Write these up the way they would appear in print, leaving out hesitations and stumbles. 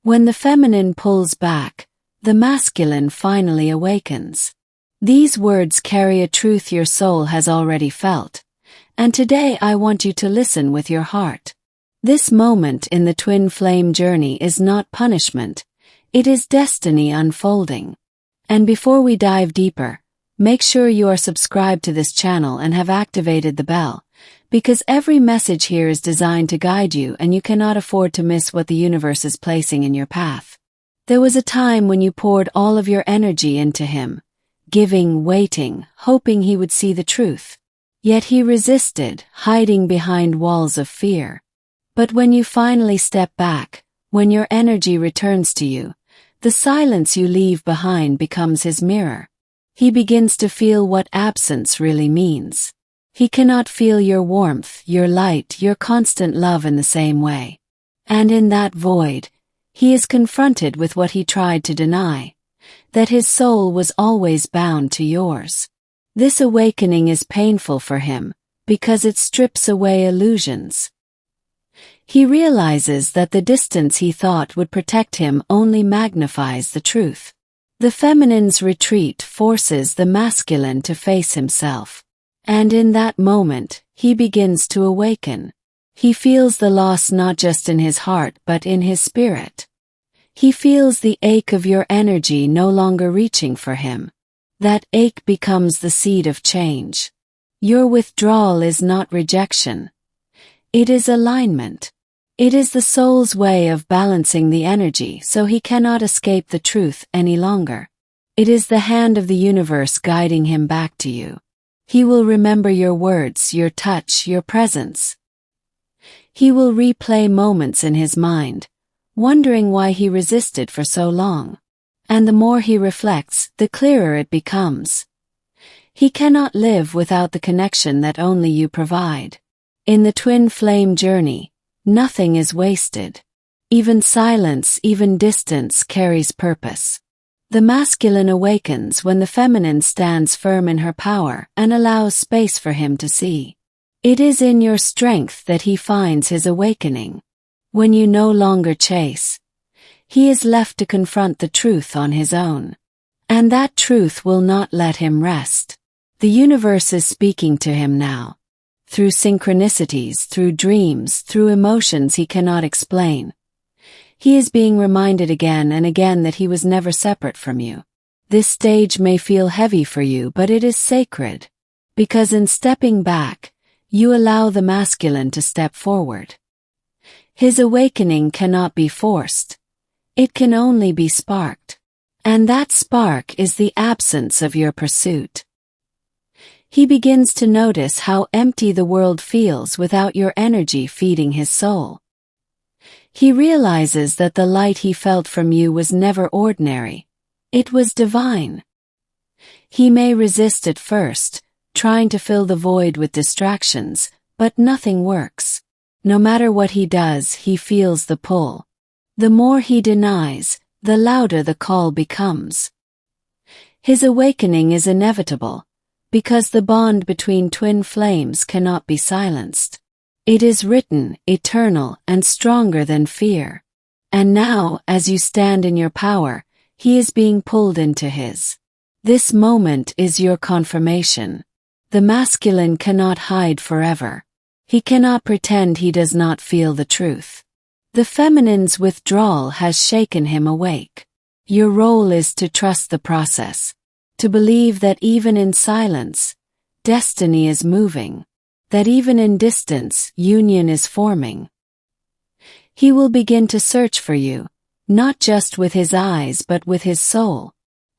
When the feminine pulls back, the masculine finally awakens. These words carry a truth your soul has already felt, and today I want you to listen with your heart. This moment in the twin flame journey is not punishment, it is destiny unfolding. And before we dive deeper, make sure you are subscribed to this channel and have activated the bell, because every message here is designed to guide you and you cannot afford to miss what the universe is placing in your path. There was a time when you poured all of your energy into him, giving, waiting, hoping he would see the truth. Yet he resisted, hiding behind walls of fear. But when you finally step back, when your energy returns to you, the silence you leave behind becomes his mirror. He begins to feel what absence really means. He cannot feel your warmth, your light, your constant love in the same way. And in that void, he is confronted with what he tried to deny, that his soul was always bound to yours. This awakening is painful for him, because it strips away illusions. He realizes that the distance he thought would protect him only magnifies the truth. The feminine's retreat forces the masculine to face himself. And in that moment, he begins to awaken. He feels the loss not just in his heart but in his spirit. He feels the ache of your energy no longer reaching for him. That ache becomes the seed of change. Your withdrawal is not rejection. It is alignment. It is the soul's way of balancing the energy so he cannot escape the truth any longer. It is the hand of the universe guiding him back to you. He will remember your words, your touch, your presence. He will replay moments in his mind, wondering why he resisted for so long. And the more he reflects, the clearer it becomes. He cannot live without the connection that only you provide. In the twin flame journey, nothing is wasted. Even silence, even distance carries purpose. The masculine awakens when the feminine stands firm in her power and allows space for him to see. It is in your strength that he finds his awakening. When you no longer chase, he is left to confront the truth on his own. And that truth will not let him rest. The universe is speaking to him now. Through synchronicities, through dreams, through emotions he cannot explain. He is being reminded again and again that he was never separate from you. This stage may feel heavy for you, but it is sacred. Because in stepping back, you allow the masculine to step forward. His awakening cannot be forced. It can only be sparked. And that spark is the absence of your pursuit. He begins to notice how empty the world feels without your energy feeding his soul. He realizes that the light he felt from you was never ordinary. It was divine. He may resist at first, trying to fill the void with distractions, but nothing works. No matter what he does, he feels the pull. The more he denies, the louder the call becomes. His awakening is inevitable, because the bond between twin flames cannot be silenced. It is written, eternal, and stronger than fear. And now, as you stand in your power, he is being pulled into his. This moment is your confirmation. The masculine cannot hide forever. He cannot pretend he does not feel the truth. The feminine's withdrawal has shaken him awake. Your role is to trust the process, to believe that even in silence, destiny is moving. That even in distance, union is forming. He will begin to search for you, not just with his eyes but with his soul.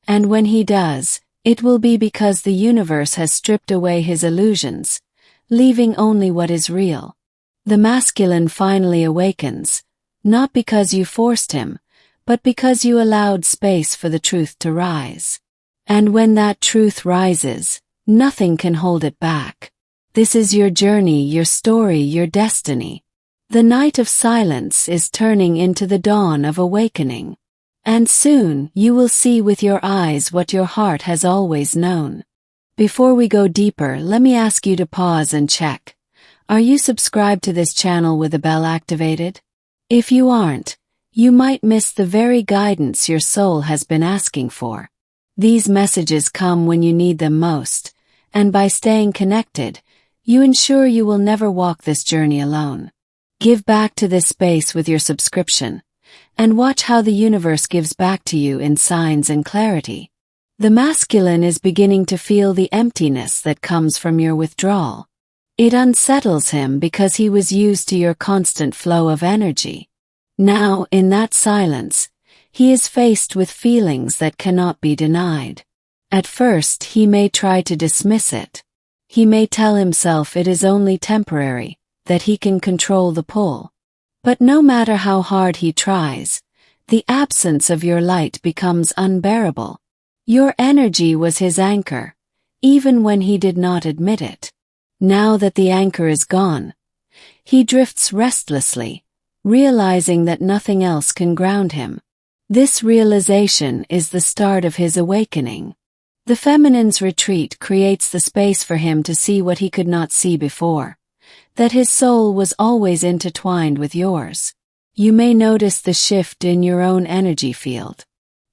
And when he does, it will be because the universe has stripped away his illusions, leaving only what is real. The masculine finally awakens, not because you forced him, but because you allowed space for the truth to rise. And when that truth rises, nothing can hold it back. This is your journey, your story, your destiny. The night of silence is turning into the dawn of awakening. And soon, you will see with your eyes what your heart has always known. Before we go deeper, let me ask you to pause and check. Are you subscribed to this channel with the bell activated? If you aren't, you might miss the very guidance your soul has been asking for. These messages come when you need them most, and by staying connected, you ensure you will never walk this journey alone. Give back to this space with your subscription, and watch how the universe gives back to you in signs and clarity. The masculine is beginning to feel the emptiness that comes from your withdrawal. It unsettles him because he was used to your constant flow of energy. Now, in that silence, he is faced with feelings that cannot be denied. At first, he may try to dismiss it. He may tell himself it is only temporary, that he can control the pull. But no matter how hard he tries, the absence of your light becomes unbearable. Your energy was his anchor, even when he did not admit it. Now that the anchor is gone, he drifts restlessly, realizing that nothing else can ground him. This realization is the start of his awakening. The feminine's retreat creates the space for him to see what he could not see before, that his soul was always intertwined with yours. You may notice the shift in your own energy field.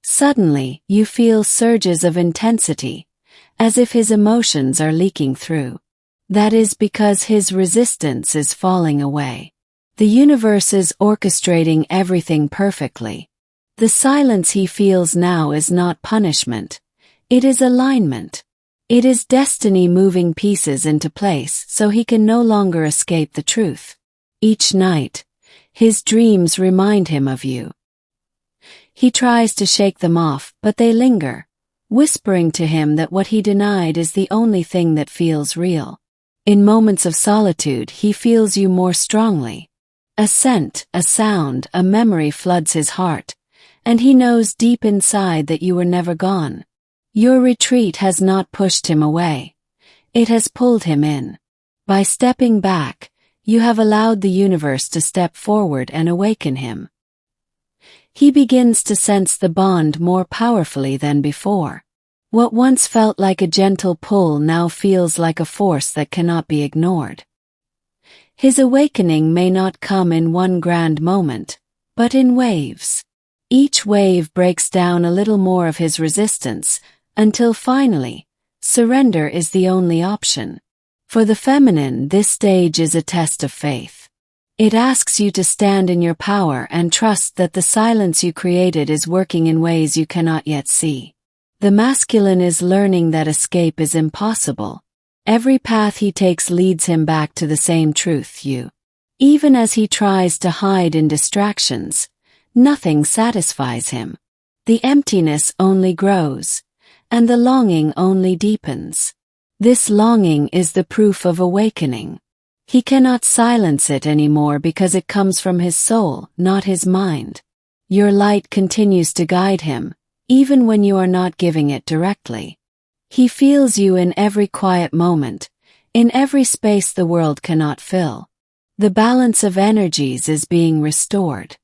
Suddenly, you feel surges of intensity, as if his emotions are leaking through. That is because his resistance is falling away. The universe is orchestrating everything perfectly. The silence he feels now is not punishment. It is alignment. It is destiny moving pieces into place so he can no longer escape the truth. Each night, his dreams remind him of you. He tries to shake them off, but they linger, whispering to him that what he denied is the only thing that feels real. In moments of solitude, he feels you more strongly. A scent, a sound, a memory floods his heart, and he knows deep inside that you were never gone. Your retreat has not pushed him away. It has pulled him in. By stepping back, you have allowed the universe to step forward and awaken him. He begins to sense the bond more powerfully than before. What once felt like a gentle pull now feels like a force that cannot be ignored. His awakening may not come in one grand moment, but in waves. Each wave breaks down a little more of his resistance, until finally, surrender is the only option. For the feminine, this stage is a test of faith. It asks you to stand in your power and trust that the silence you created is working in ways you cannot yet see. The masculine is learning that escape is impossible. Every path he takes leads him back to the same truth, you. Even as he tries to hide in distractions, nothing satisfies him. The emptiness only grows, and the longing only deepens. This longing is the proof of awakening. He cannot silence it anymore because it comes from his soul, not his mind. Your light continues to guide him, even when you are not giving it directly. He feels you in every quiet moment, in every space the world cannot fill. The balance of energies is being restored.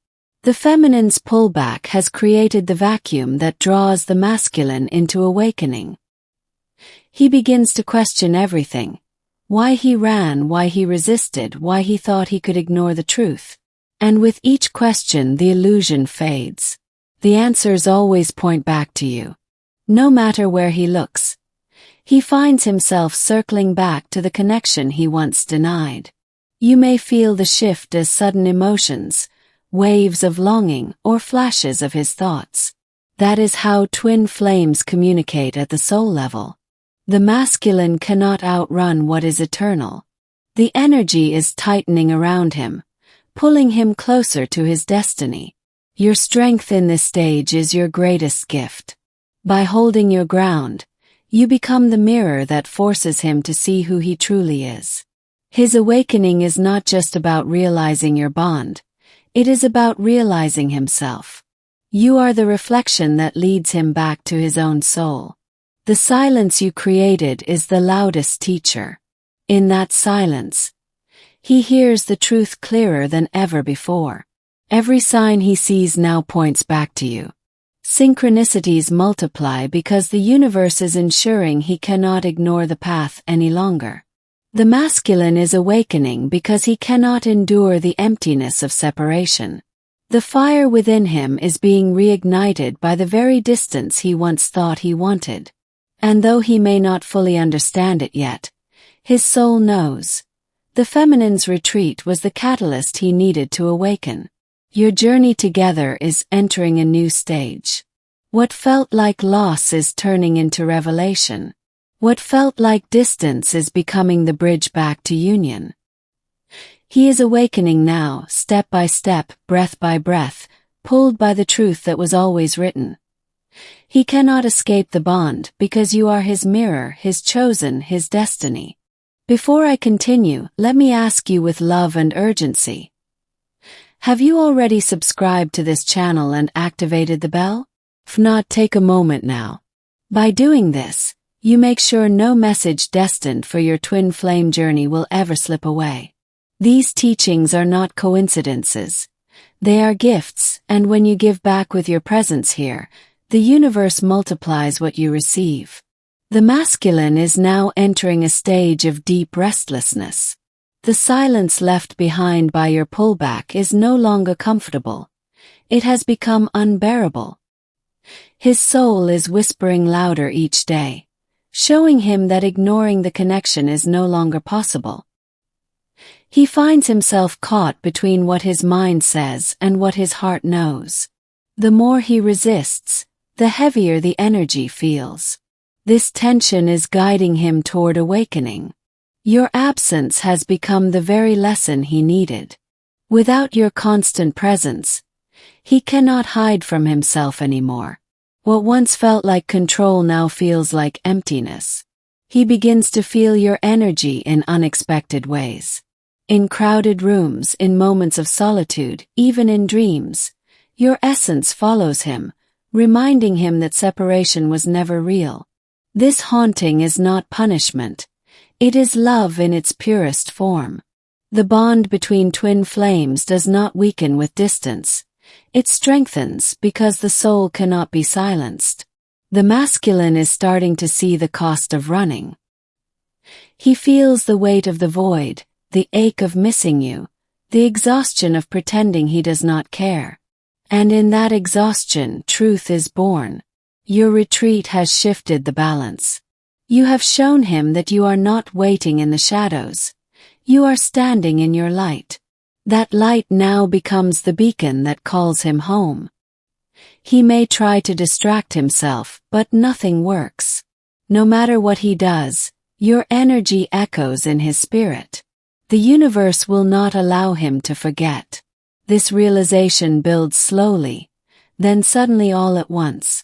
The feminine's pullback has created the vacuum that draws the masculine into awakening. He begins to question everything. Why he ran, why he resisted, why he thought he could ignore the truth. And with each question, the illusion fades. The answers always point back to you. No matter where he looks, he finds himself circling back to the connection he once denied. You may feel the shift as sudden emotions, waves of longing, or flashes of his thoughts. That is how twin flames communicate at the soul level. The masculine cannot outrun what is eternal. The energy is tightening around him, pulling him closer to his destiny. Your strength in this stage is your greatest gift. By holding your ground, you become the mirror that forces him to see who he truly is. His awakening is not just about realizing your bond, it is about realizing himself. You are the reflection that leads him back to his own soul. The silence you created is the loudest teacher. In that silence, he hears the truth clearer than ever before. Every sign he sees now points back to you. Synchronicities multiply because the universe is ensuring he cannot ignore the path any longer. The masculine is awakening because he cannot endure the emptiness of separation. The fire within him is being reignited by the very distance he once thought he wanted. And though he may not fully understand it yet, his soul knows. The feminine's retreat was the catalyst he needed to awaken. Your journey together is entering a new stage. What felt like loss is turning into revelation. What felt like distance is becoming the bridge back to union. He is awakening now, step by step, breath by breath, pulled by the truth that was always written. He cannot escape the bond because you are his mirror, his chosen, his destiny. Before I continue, let me ask you with love and urgency. Have you already subscribed to this channel and activated the bell? If not, take a moment now. By doing this, you make sure no message destined for your twin flame journey will ever slip away. These teachings are not coincidences. They are gifts, and when you give back with your presence here, the universe multiplies what you receive. The masculine is now entering a stage of deep restlessness. The silence left behind by your pullback is no longer comfortable. It has become unbearable. His soul is whispering louder each day, showing him that ignoring the connection is no longer possible. He finds himself caught between what his mind says and what his heart knows. The more he resists, the heavier the energy feels. This tension is guiding him toward awakening. Your absence has become the very lesson he needed. Without your constant presence, he cannot hide from himself anymore. What once felt like control now feels like emptiness. He begins to feel your energy in unexpected ways. In crowded rooms, in moments of solitude, even in dreams, your essence follows him, reminding him that separation was never real. This haunting is not punishment. It is love in its purest form. The bond between twin flames does not weaken with distance. It strengthens because the soul cannot be silenced. The masculine is starting to see the cost of running. He feels the weight of the void, the ache of missing you, the exhaustion of pretending he does not care. And in that exhaustion, truth is born. Your retreat has shifted the balance. You have shown him that you are not waiting in the shadows. You are standing in your light. That light now becomes the beacon that calls him home. He may try to distract himself, but nothing works. No matter what he does, your energy echoes in his spirit. The universe will not allow him to forget. This realization builds slowly, then suddenly all at once.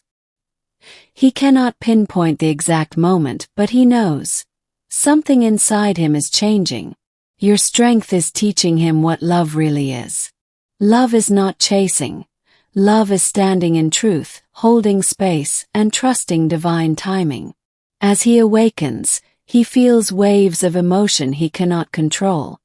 He cannot pinpoint the exact moment, but he knows. Something inside him is changing. Your strength is teaching him what love really is. Love is not chasing. Love is standing in truth, holding space, and trusting divine timing. As he awakens, he feels waves of emotion he cannot control.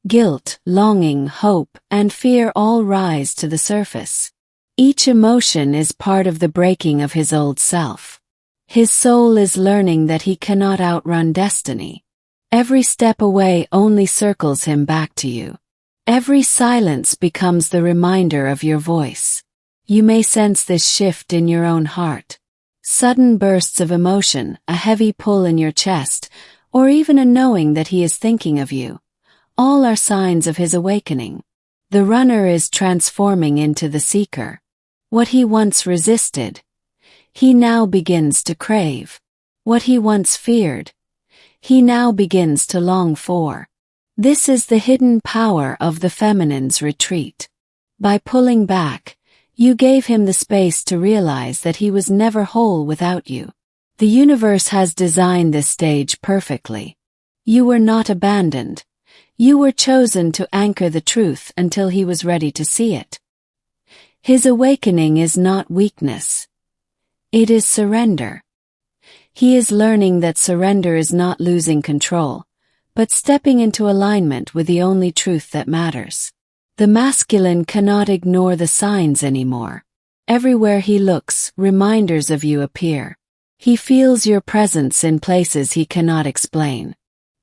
Guilt, longing, hope, and fear all rise to the surface. Each emotion is part of the breaking of his old self. His soul is learning that he cannot outrun destiny. Every step away only circles him back to you. Every silence becomes the reminder of your voice. You may sense this shift in your own heart. Sudden bursts of emotion, a heavy pull in your chest, or even a knowing that he is thinking of you. All are signs of his awakening. The runner is transforming into the seeker. What he once resisted, he now begins to crave. What he once feared, he now begins to long for. This is the hidden power of the feminine's retreat. By pulling back, you gave him the space to realize that he was never whole without you. The universe has designed this stage perfectly. You were not abandoned. You were chosen to anchor the truth until he was ready to see it. His awakening is not weakness. It is surrender. He is learning that surrender is not losing control, but stepping into alignment with the only truth that matters. The masculine cannot ignore the signs anymore. Everywhere he looks, reminders of you appear. He feels your presence in places he cannot explain.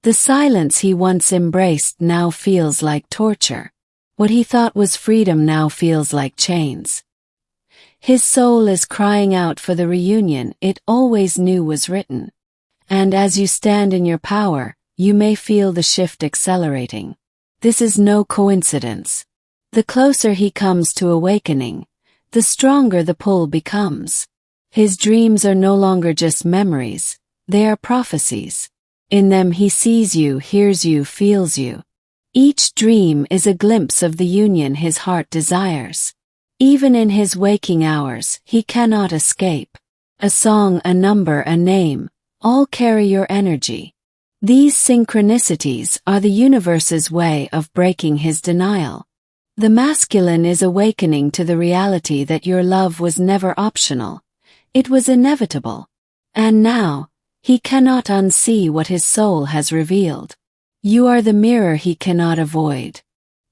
The silence he once embraced now feels like torture. What he thought was freedom now feels like chains. His soul is crying out for the reunion it always knew was written. And as you stand in your power, you may feel the shift accelerating. This is no coincidence. The closer he comes to awakening, the stronger the pull becomes. His dreams are no longer just memories, they are prophecies. In them he sees you, hears you, feels you. Each dream is a glimpse of the union his heart desires. Even in his waking hours, he cannot escape. A song, a number, a name, all carry your energy. These synchronicities are the universe's way of breaking his denial. The masculine is awakening to the reality that your love was never optional. It was inevitable. And now, he cannot unsee what his soul has revealed. You are the mirror he cannot avoid.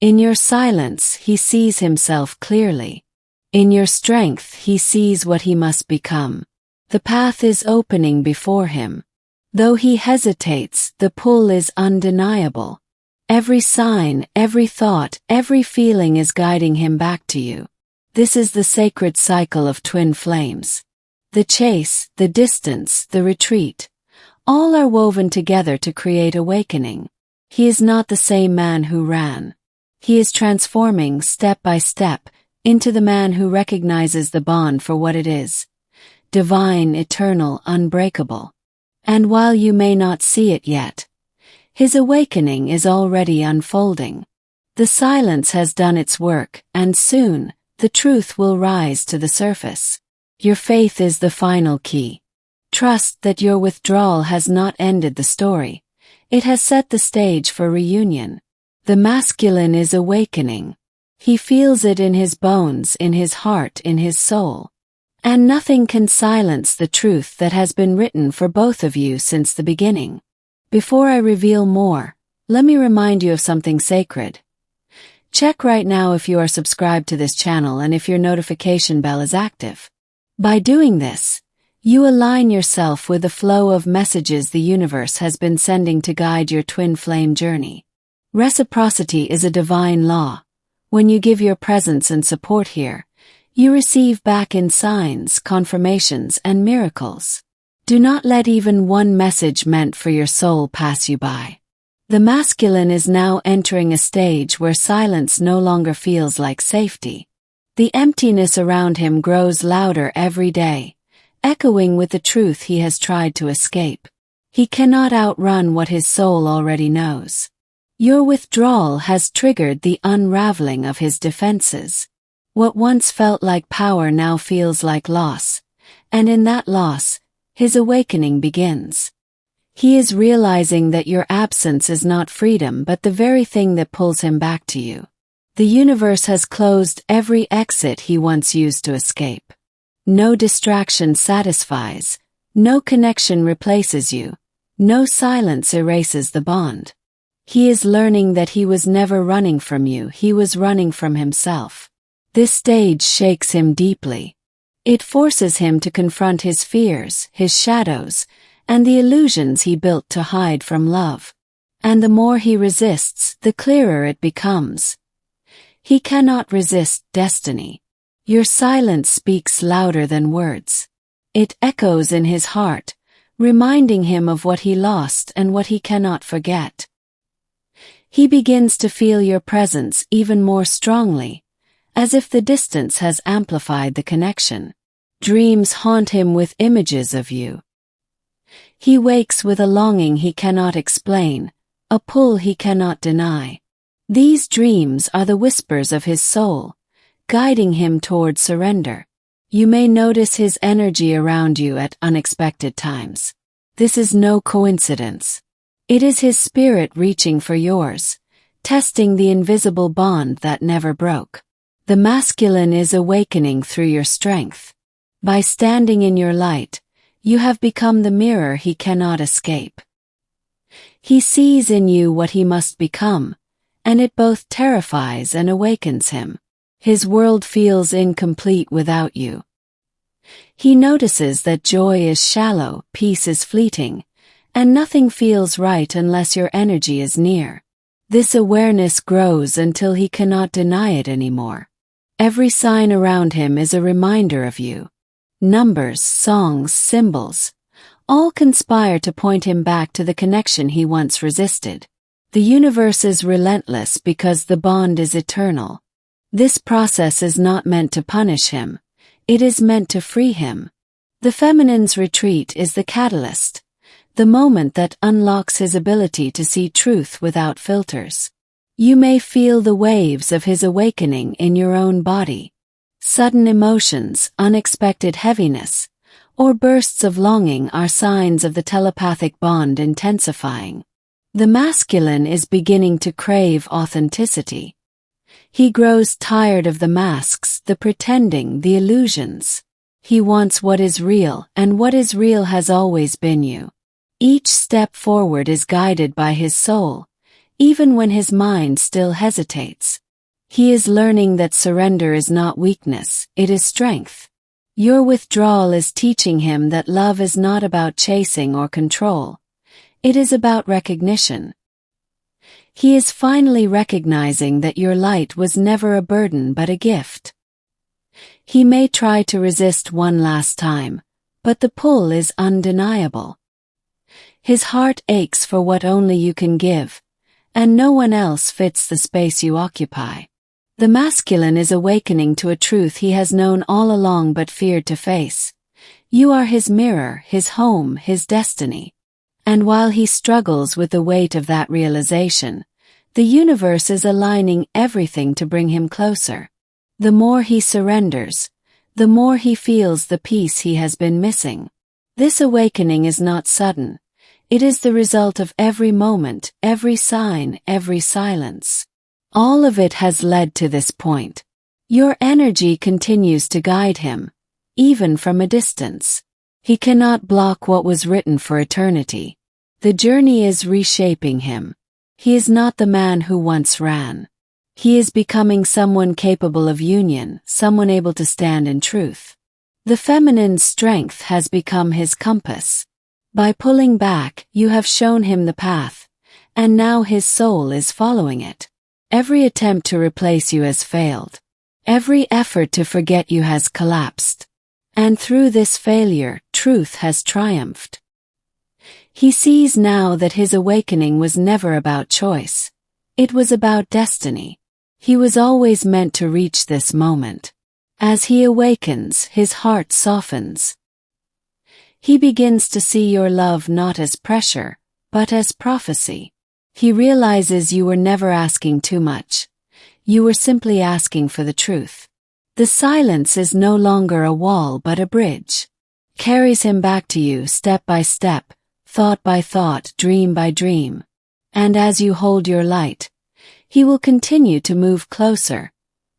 In your silence, he sees himself clearly. In your strength, he sees what he must become. The path is opening before him. Though he hesitates, the pull is undeniable. Every sign, every thought, every feeling is guiding him back to you. This is the sacred cycle of twin flames. The chase, the distance, the retreat, all are woven together to create awakening. He is not the same man who ran. He is transforming step by step into the man who recognizes the bond for what it is. Divine, eternal, unbreakable. And while you may not see it yet, his awakening is already unfolding. The silence has done its work, and soon, the truth will rise to the surface. Your faith is the final key. Trust that your withdrawal has not ended the story. It has set the stage for reunion. The masculine is awakening. He feels it in his bones, in his heart, in his soul. And nothing can silence the truth that has been written for both of you since the beginning. Before I reveal more, let me remind you of something sacred. Check right now if you are subscribed to this channel and if your notification bell is active. By doing this, you align yourself with the flow of messages the universe has been sending to guide your twin flame journey. Reciprocity is a divine law. When you give your presence and support here, you receive back in signs, confirmations, and miracles. Do not let even one message meant for your soul pass you by. The masculine is now entering a stage where silence no longer feels like safety. The emptiness around him grows louder every day, echoing with the truth he has tried to escape. He cannot outrun what his soul already knows. Your withdrawal has triggered the unraveling of his defenses. What once felt like power now feels like loss, and in that loss, his awakening begins. He is realizing that your absence is not freedom but the very thing that pulls him back to you. The universe has closed every exit he once used to escape. No distraction satisfies, no connection replaces you, no silence erases the bond. He is learning that he was never running from you, he was running from himself. This stage shakes him deeply. It forces him to confront his fears, his shadows, and the illusions he built to hide from love. And the more he resists, the clearer it becomes. He cannot resist destiny. Your silence speaks louder than words. It echoes in his heart, reminding him of what he lost and what he cannot forget. He begins to feel your presence even more strongly, as if the distance has amplified the connection. Dreams haunt him with images of you. He wakes with a longing he cannot explain, a pull he cannot deny. These dreams are the whispers of his soul, guiding him toward surrender. You may notice his energy around you at unexpected times. This is no coincidence. It is his spirit reaching for yours, testing the invisible bond that never broke. The masculine is awakening through your strength. By standing in your light, you have become the mirror he cannot escape. He sees in you what he must become, and it both terrifies and awakens him. His world feels incomplete without you. He notices that joy is shallow, peace is fleeting, and nothing feels right unless your energy is near. This awareness grows until he cannot deny it anymore. Every sign around him is a reminder of you. Numbers, songs, symbols, all conspire to point him back to the connection he once resisted. The universe is relentless because the bond is eternal. This process is not meant to punish him. It is meant to free him. The feminine's retreat is the catalyst, the moment that unlocks his ability to see truth without filters. You may feel the waves of his awakening in your own body. Sudden emotions, unexpected heaviness, or bursts of longing are signs of the telepathic bond intensifying. The masculine is beginning to crave authenticity. He grows tired of the masks, the pretending, the illusions. He wants what is real, and what is real has always been you. Each step forward is guided by his soul, even when his mind still hesitates. He is learning that surrender is not weakness, it is strength. Your withdrawal is teaching him that love is not about chasing or control. It is about recognition. He is finally recognizing that your light was never a burden but a gift. He may try to resist one last time, but the pull is undeniable. His heart aches for what only you can give, and no one else fits the space you occupy. The masculine is awakening to a truth he has known all along but feared to face. You are his mirror, his home, his destiny. And while he struggles with the weight of that realization, the universe is aligning everything to bring him closer. The more he surrenders, the more he feels the peace he has been missing. This awakening is not sudden. It is the result of every moment, every sign, every silence. All of it has led to this point. Your energy continues to guide him, even from a distance. He cannot block what was written for eternity. The journey is reshaping him. He is not the man who once ran. He is becoming someone capable of union, someone able to stand in truth. The feminine's strength has become his compass. By pulling back, you have shown him the path, and now his soul is following it. Every attempt to replace you has failed. Every effort to forget you has collapsed. And through this failure, truth has triumphed. He sees now that his awakening was never about choice. It was about destiny. He was always meant to reach this moment. As he awakens, his heart softens. He begins to see your love not as pressure, but as prophecy. He realizes you were never asking too much. You were simply asking for the truth. The silence is no longer a wall but a bridge. Carries him back to you step by step, thought by thought, dream by dream. And as you hold your light, he will continue to move closer,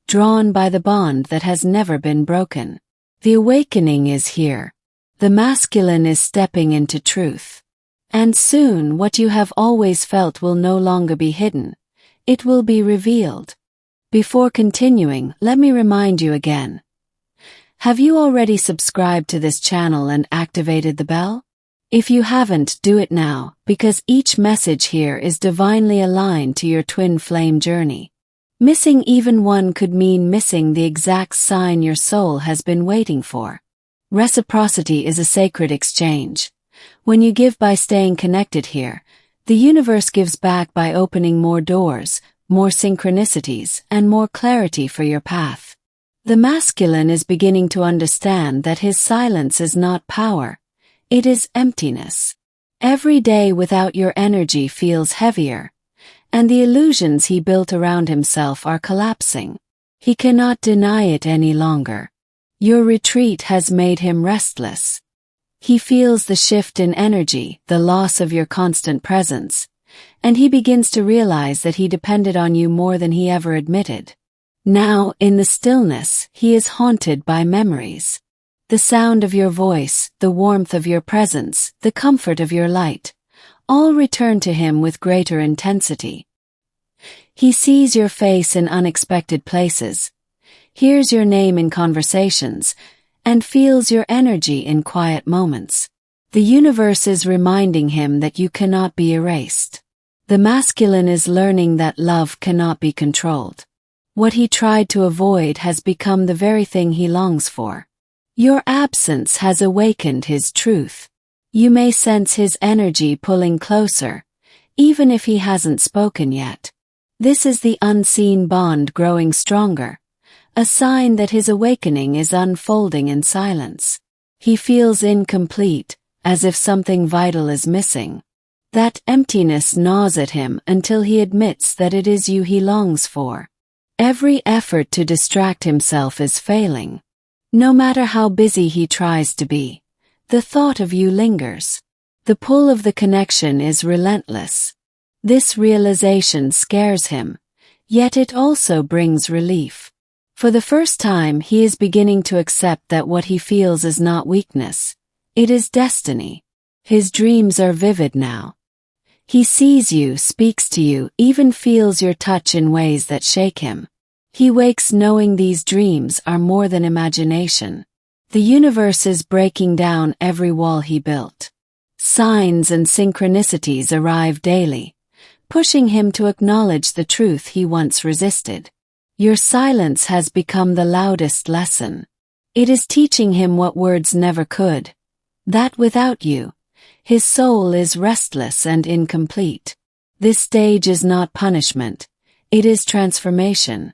drawn by the bond that has never been broken. The awakening is here. The masculine is stepping into truth. And soon what you have always felt will no longer be hidden. It will be revealed. Before continuing, let me remind you again. Have you already subscribed to this channel and activated the bell? If you haven't, do it now, because each message here is divinely aligned to your twin flame journey. Missing even one could mean missing the exact sign your soul has been waiting for. Reciprocity is a sacred exchange. When you give by staying connected here, the universe gives back by opening more doors, more synchronicities, and more clarity for your path. The masculine is beginning to understand that his silence is not power, it is emptiness. Every day without your energy feels heavier, and the illusions he built around himself are collapsing. He cannot deny it any longer. Your retreat has made him restless. He feels the shift in energy, the loss of your constant presence, and he begins to realize that he depended on you more than he ever admitted. Now, in the stillness, he is haunted by memories. The sound of your voice, the warmth of your presence, the comfort of your light, all return to him with greater intensity. He sees your face in unexpected places, hears your name in conversations, and feels your energy in quiet moments. The universe is reminding him that you cannot be erased. The masculine is learning that love cannot be controlled. What he tried to avoid has become the very thing he longs for. Your absence has awakened his truth. You may sense his energy pulling closer, even if he hasn't spoken yet. This is the unseen bond growing stronger, a sign that his awakening is unfolding in silence. He feels incomplete, as if something vital is missing. That emptiness gnaws at him until he admits that it is you he longs for. Every effort to distract himself is failing. No matter how busy he tries to be, the thought of you lingers. The pull of the connection is relentless. This realization scares him, yet it also brings relief. For the first time, he is beginning to accept that what he feels is not weakness. It is destiny. His dreams are vivid now. He sees you, speaks to you, even feels your touch in ways that shake him. He wakes knowing these dreams are more than imagination. The universe is breaking down every wall he built. Signs and synchronicities arrive daily, pushing him to acknowledge the truth he once resisted. Your silence has become the loudest lesson. It is teaching him what words never could, that without you, his soul is restless and incomplete. This stage is not punishment, it is transformation.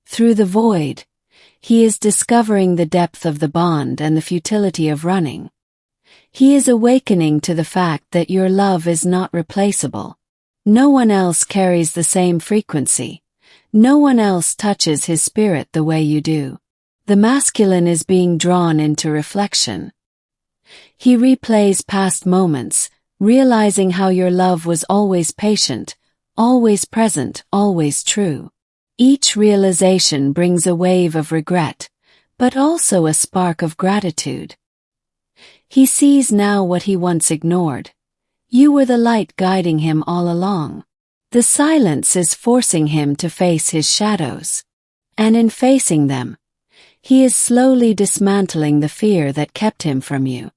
Through the void, he is discovering the depth of the bond and the futility of running. He is awakening to the fact that your love is not replaceable. No one else carries the same frequency. No one else touches his spirit the way you do. The masculine is being drawn into reflection. He replays past moments, realizing how your love was always patient, always present, always true. Each realization brings a wave of regret, but also a spark of gratitude. He sees now what he once ignored. You were the light guiding him all along. The silence is forcing him to face his shadows. And in facing them, he is slowly dismantling the fear that kept him from you.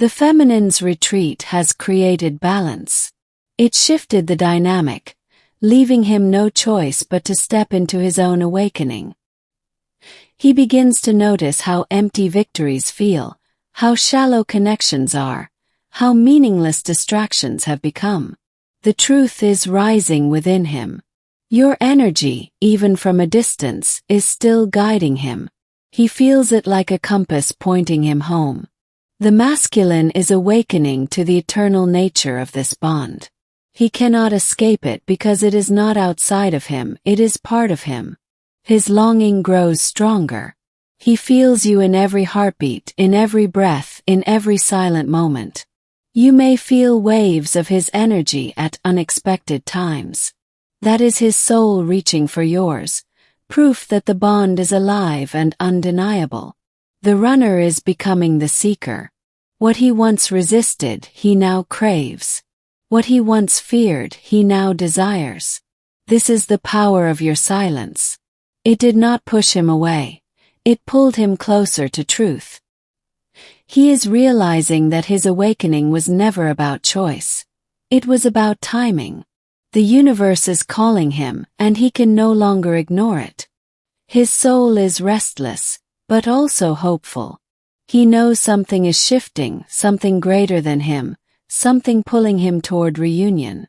The feminine's retreat has created balance. It shifted the dynamic, leaving him no choice but to step into his own awakening. He begins to notice how empty victories feel, how shallow connections are, how meaningless distractions have become. The truth is rising within him. Your energy, even from a distance, is still guiding him. He feels it like a compass pointing him home. The masculine is awakening to the eternal nature of this bond. He cannot escape it because it is not outside of him, it is part of him. His longing grows stronger. He feels you in every heartbeat, in every breath, in every silent moment. You may feel waves of his energy at unexpected times. That is his soul reaching for yours, proof that the bond is alive and undeniable. The runner is becoming the seeker. What he once resisted, he now craves. What he once feared, he now desires. This is the power of your silence. It did not push him away. It pulled him closer to truth. He is realizing that his awakening was never about choice. It was about timing. The universe is calling him, and he can no longer ignore it. His soul is restless, but also hopeful. He knows something is shifting, something greater than him, something pulling him toward reunion.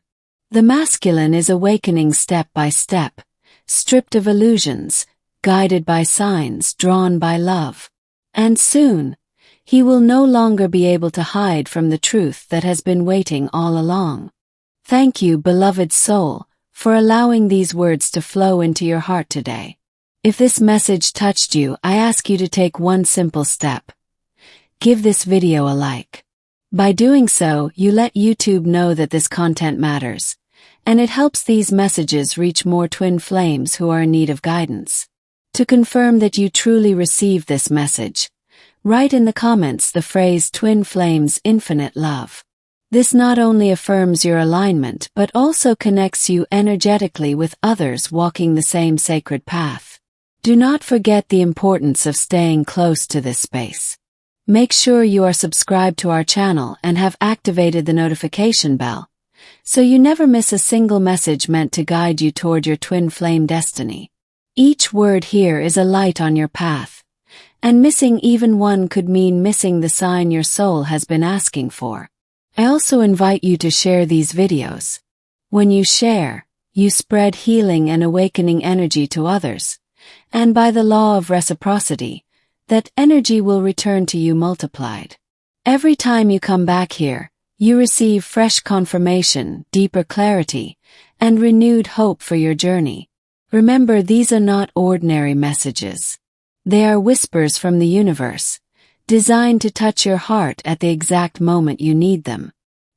The masculine is awakening step by step, stripped of illusions, guided by signs, drawn by love. And soon, he will no longer be able to hide from the truth that has been waiting all along. Thank you, beloved soul, for allowing these words to flow into your heart today. If this message touched you, I ask you to take one simple step. Give this video a like. By doing so, you let YouTube know that this content matters, and it helps these messages reach more twin flames who are in need of guidance. To confirm that you truly received this message, write in the comments the phrase Twin Flames Infinite Love. This not only affirms your alignment but also connects you energetically with others walking the same sacred path. Do not forget the importance of staying close to this space. Make sure you are subscribed to our channel and have activated the notification bell, so you never miss a single message meant to guide you toward your twin flame destiny. Each word here is a light on your path, and missing even one could mean missing the sign your soul has been asking for. I also invite you to share these videos. When you share, you spread healing and awakening energy to others, and by the law of reciprocity, that energy will return to you multiplied. Every time you come back here, you receive fresh confirmation, deeper clarity, and renewed hope for your journey. Remember, these are not ordinary messages. They are whispers from the universe, designed to touch your heart at the exact moment you need them.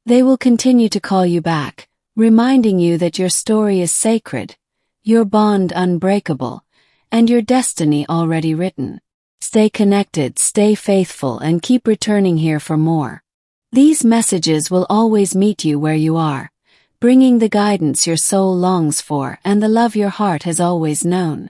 They will continue to call you back, reminding you that your story is sacred, your bond unbreakable, and your destiny already written. Stay connected, stay faithful, and keep returning here for more. These messages will always meet you where you are, bringing the guidance your soul longs for and the love your heart has always known.